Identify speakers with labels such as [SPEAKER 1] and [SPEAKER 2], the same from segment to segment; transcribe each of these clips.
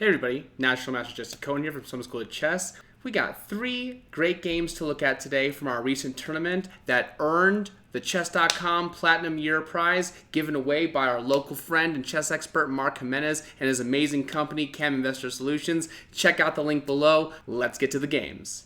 [SPEAKER 1] Hey everybody, National Master Jesse Cohen here from Summer School of Chess. We got 3 great games to look at today from our recent tournament that earned the Chess.com Platinum Year Prize given away by our local friend and chess expert Mark Jimenez and his amazing company Cam Investor Solutions. Check out the link below. Let's get to the games.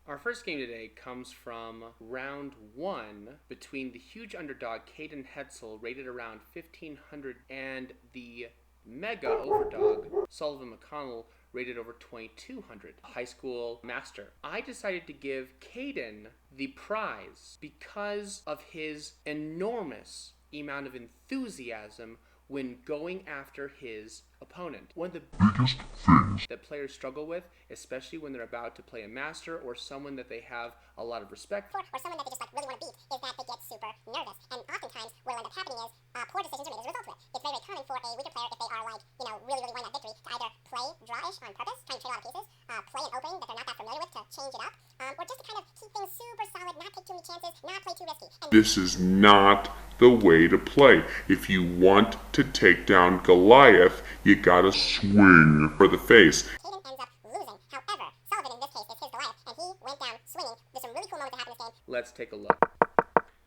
[SPEAKER 1] Our first game today comes from round 1 between the huge underdog Caden Hetzel, rated around 1500, and the mega overdog Sullivan McConnell, rated over 2200, high school master. I decided to give Caden the prize because of his enormous amount of enthusiasm when going after his opponent. One of the biggest things that players struggle with, especially when they're about to play a master or someone that they have a lot of respect for,
[SPEAKER 2] or someone that they just really want to beat, is that they get super nervous. And oftentimes what will end up happening is poor decisions are made as a result of it. It's very, very common for a weaker player, if they are really want that victory, to either play drawish on purpose, trying to trade a lot of pieces, play an opening that they're not that familiar with to change it up, or just to kind of keep things super solid, not take too many chances, not play too risky. And
[SPEAKER 3] this is not the way to play. If you want to take down Goliath, you gotta swing for the face.
[SPEAKER 2] Caden ends up losing. However, Sullivan in this case is his Goliath, and he went down swinging. There's some really cool moments that happen in this game.
[SPEAKER 1] Let's take a look.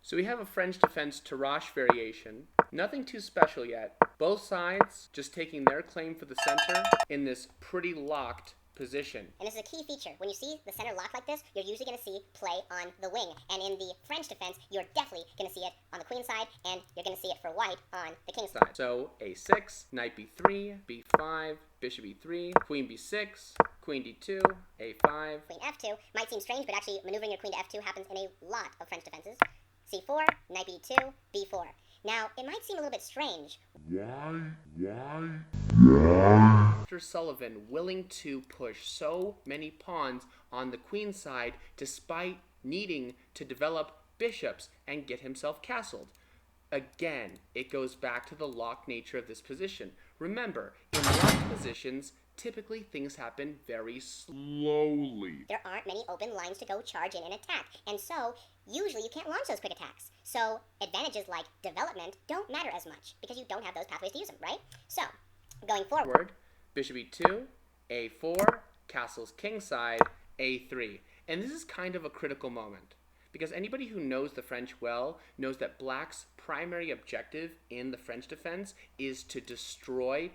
[SPEAKER 1] So we have a French defense Tarrasch variation. Nothing too special yet. Both sides just taking their claim for the center in this pretty locked position.
[SPEAKER 2] And this is a key feature. When you see the center lock like this, you're usually going to see play on the wing. And in the French defense, you're definitely going to see it on the queen side, and you're going to see it for white on the king side.
[SPEAKER 1] So a6, knight b3, b5, bishop e3, queen b6, queen d2, a5.
[SPEAKER 2] Queen f2 might seem strange, but actually maneuvering your queen to f2 happens in a lot of French defenses. c4, knight b2, b4. Now, it might seem a little bit strange.
[SPEAKER 3] Why?
[SPEAKER 1] Mr. Sullivan willing to push so many pawns on the queen side despite needing to develop bishops and get himself castled. Again, it goes back to the locked nature of this position. Remember, in locked positions, typically things happen very slowly.
[SPEAKER 2] There aren't many open lines to go charge in and attack, and so usually you can't launch those quick attacks. So advantages like development don't matter as much because you don't have those pathways to use them, right? So, going forward,
[SPEAKER 1] bishop e2, a4, castles king side, a3. And this is kind of a critical moment because anybody who knows the French well knows that Black's primary objective in the French defense is to destroy,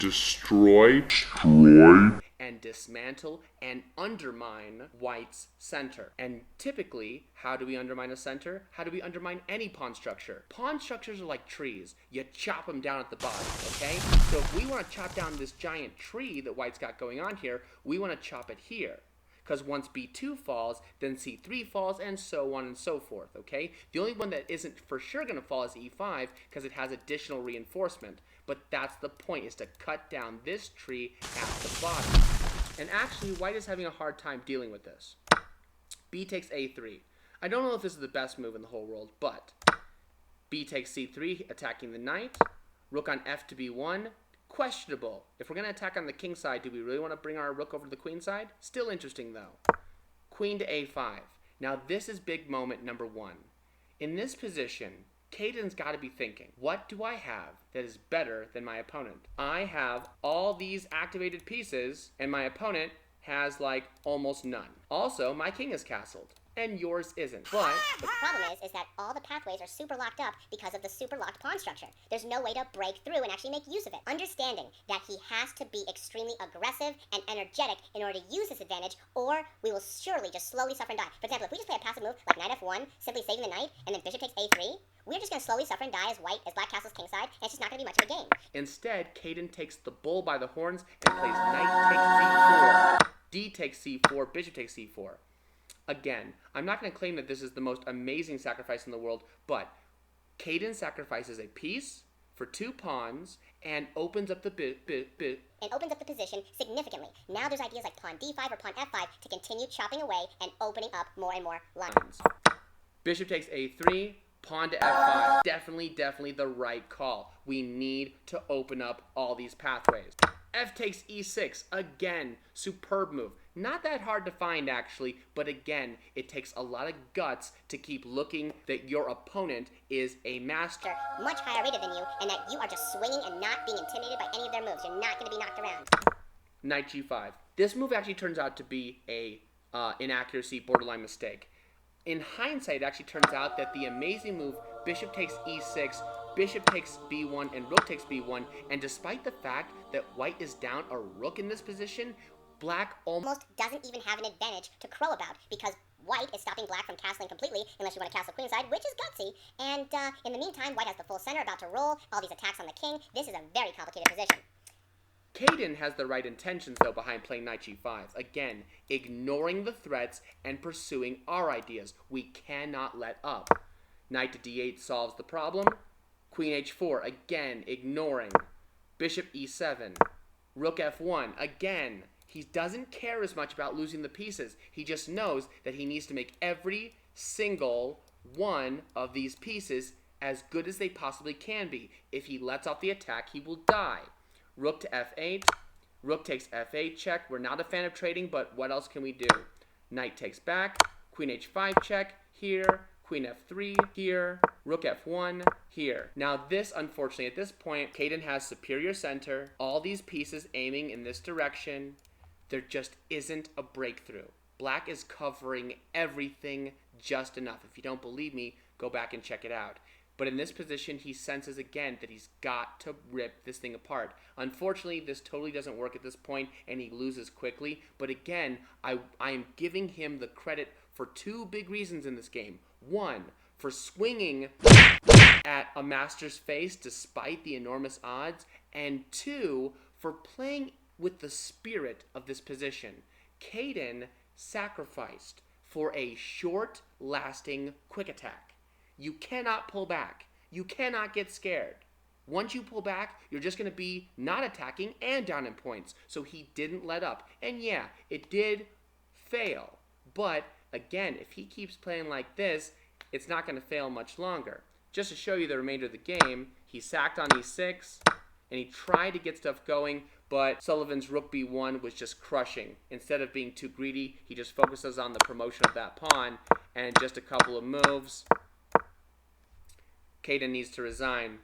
[SPEAKER 1] and dismantle and undermine White's center. And typically, how do we undermine a center? How do we undermine any pawn structure? Pawn structures are like trees. You chop them down at the bottom, okay? So if we want to chop down this giant tree that White's got going on here, we want to chop it here. Because once b2 falls, then c3 falls, and so on and so forth, okay? The only one that isn't for sure going to fall is e5 because it has additional reinforcement. But that's the point, is to cut down this tree at the bottom. And actually, White is having a hard time dealing with this. B takes a3. I don't know if this is the best move in the whole world, but B takes c3, attacking the knight. Rook on f to b1. Questionable. If we're going to attack on the king side, do we really want to bring our rook over to the queen side? Still interesting, though. Queen to a5. Now, this is big moment number 1. In this position, Caden's got to be thinking, what do I have that is better than my opponent? I have all these activated pieces, and my opponent has, like, almost none. Also, my king is castled, and yours isn't. But
[SPEAKER 2] the problem is that all the pathways are super locked up because of the super locked pawn structure. There's no way to break through and actually make use of it. Understanding that he has to be extremely aggressive and energetic in order to use this advantage, or we will surely just slowly suffer and die. For example, if we just play a passive move like knight f1, simply saving the knight, and then bishop takes a3, we're just going to slowly suffer and die as black castles king side, and it's just not going to be much of a game.
[SPEAKER 1] Instead, Caden takes the bull by the horns and plays knight takes c4, d takes c4, bishop takes c4. Again, I'm not going to claim that this is the most amazing sacrifice in the world, but Caden sacrifices a piece for 2 pawns and opens up the
[SPEAKER 2] position significantly. Now there's ideas like pawn d5 or pawn f5 to continue chopping away and opening up more and more lines.
[SPEAKER 1] Bishop takes a3, pawn to f5. Definitely the right call. We need to open up all these pathways. F takes e6. Again, superb move. Not that hard to find, actually, but again, it takes a lot of guts to keep looking that your opponent is a master.
[SPEAKER 2] Much higher rated than you, and that you are just swinging and not being intimidated by any of their moves. You're not going to be knocked around.
[SPEAKER 1] Knight g5. This move actually turns out to be a inaccuracy, borderline mistake. In hindsight, it actually turns out that the amazing move, bishop takes e6, bishop takes b1, and rook takes b1, and despite the fact that white is down a rook in this position, black almost
[SPEAKER 2] Doesn't even have an advantage to crow about, because white is stopping black from castling completely, unless you want to castle queenside, which is gutsy. And in the meantime, white has the full center about to roll, all these attacks on the king. This is a very complicated position.
[SPEAKER 1] Caden has the right intentions, though, behind playing knight g5. Again, ignoring the threats and pursuing our ideas. We cannot let up. Knight to d8 solves the problem. Queen h4, again, ignoring. Bishop e7. Rook f1, again. He doesn't care as much about losing the pieces. He just knows that he needs to make every single one of these pieces as good as they possibly can be. If he lets off the attack, he will die. Rook to f8. Rook takes f8 check. We're not a fan of trading, but what else can we do? Knight takes back. Queen h5 check here. Queen f3 here. Rook f1 here. Now this, unfortunately, at this point, Caden has superior center. All these pieces aiming in this direction. There just isn't a breakthrough. Black is covering everything just enough. If you don't believe me, go back and check it out. But in this position, he senses again that he's got to rip this thing apart. Unfortunately, this totally doesn't work at this point, and he loses quickly. But again, I am giving him the credit for two big reasons in this game. One, for swinging at a master's face despite the enormous odds. And two, for playing with the spirit of this position. Caden sacrificed for a short-lasting quick attack. You cannot pull back. You cannot get scared. Once you pull back, you're just going to be not attacking and down in points. So he didn't let up. And yeah, it did fail. But again, if he keeps playing like this, it's not going to fail much longer. Just to show you the remainder of the game, he sacked on e6, and he tried to get stuff going, but Sullivan's rook b1 was just crushing. Instead of being too greedy, he just focuses on the promotion of that pawn, and in just a couple of moves, Caden needs to resign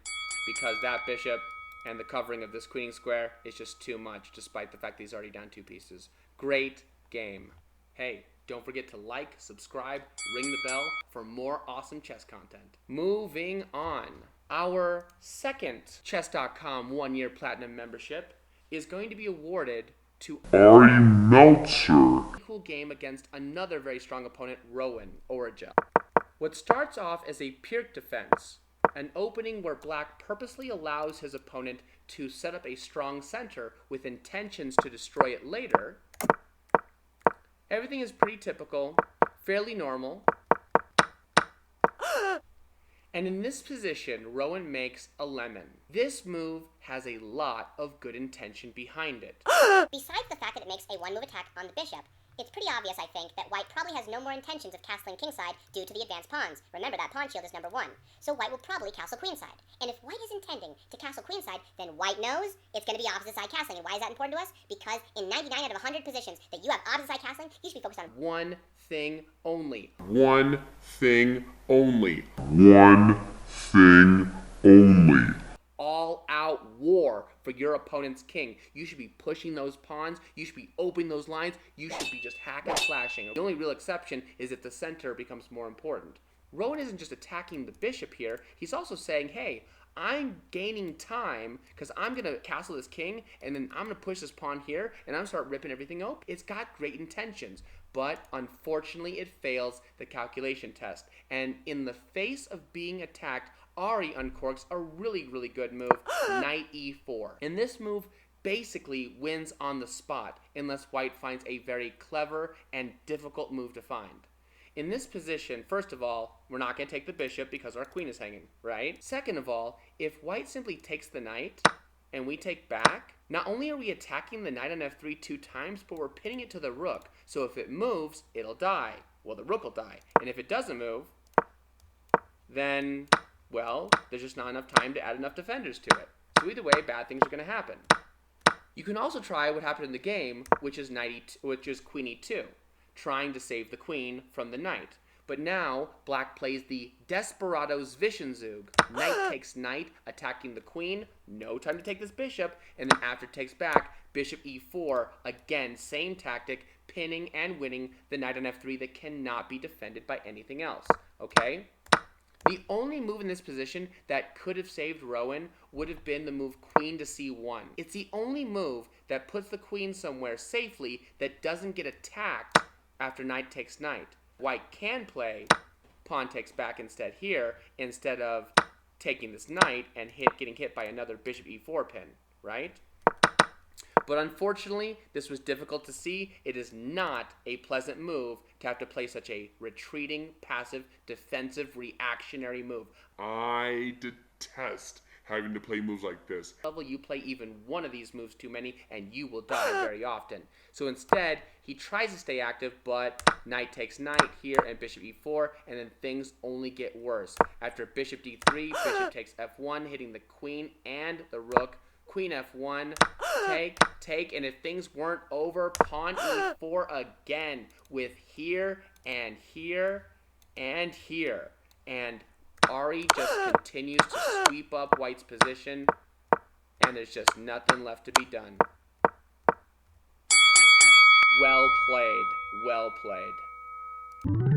[SPEAKER 1] because that bishop and the covering of this queening square is just too much, despite the fact that he's already down two pieces. Great game. Hey, don't forget to like, subscribe, ring the bell for more awesome chess content. Moving on. Our second Chess.com one-year platinum membership is going to be awarded to
[SPEAKER 3] Ari Meltzer.
[SPEAKER 1] Cool game against another very strong opponent, Rowen, Oregel. What starts off as a Pirc defense, an opening where black purposely allows his opponent to set up a strong center with intentions to destroy it later. Everything is pretty typical, fairly normal. And in this position, Rowen makes a lemon. This move has a lot of good intention behind it.
[SPEAKER 2] Besides the fact that it makes a one-move attack on the bishop, it's pretty obvious, I think, that white probably has no more intentions of castling kingside due to the advanced pawns. Remember, that pawn shield is number 1. So white will probably castle queenside. And if white is intending to castle queenside, then white knows it's going to be opposite side castling. And why is that important to us? Because in 99 out of 100 positions that you have opposite side castling, you should be focused on
[SPEAKER 1] one thing only.
[SPEAKER 3] One thing only. One thing only.
[SPEAKER 1] All-out war for your opponent's king. You should be pushing those pawns. You should be opening those lines. You should be just hacking and slashing. The only real exception is if the center becomes more important. Rowen isn't just attacking the bishop here. He's also saying, hey, I'm gaining time because I'm going to castle this king, and then I'm going to push this pawn here, and I'm going to start ripping everything open. It's got great intentions, but unfortunately it fails the calculation test. And in the face of being attacked, Ari uncorks a really, really good move, knight e4. And this move basically wins on the spot, unless white finds a very clever and difficult move to find. In this position, first of all, we're not going to take the bishop because our queen is hanging, right? Second of all, if white simply takes the knight and we take back, not only are we attacking the knight on f3 2 times, but we're pinning it to the rook. So if it moves, it'll die. Well, the rook will die. And if it doesn't move, then, well, there's just not enough time to add enough defenders to it. So either way, bad things are going to happen. You can also try what happened in the game, which is queen e2, trying to save the queen from the knight. But now, black plays the Desperado Zwischenzug. Knight takes knight, attacking the queen. No time to take this bishop. And then after it takes back, bishop e4. Again, same tactic, pinning and winning the knight on f3 that cannot be defended by anything else. Okay? The only move in this position that could have saved Rowen would have been the move queen to c1. It's the only move that puts the queen somewhere safely that doesn't get attacked after knight takes knight. White can play pawn takes back instead here, instead of taking this knight and getting hit by another bishop e4 pin, right? But unfortunately, this was difficult to see. It is not a pleasant move to have to play such a retreating, passive, defensive, reactionary move.
[SPEAKER 3] I detest having to play moves like this.
[SPEAKER 1] You play even one of these moves too many and you will die very often. So instead, he tries to stay active, but knight takes knight here and bishop e4, and then things only get worse. After bishop d3, bishop takes f1, hitting the queen and the rook. Queen f1, take, and if things weren't over, pawn e4 again with here and here and here. And Ari just continues to sweep up White's position, and there's just nothing left to be done. Well played, well played.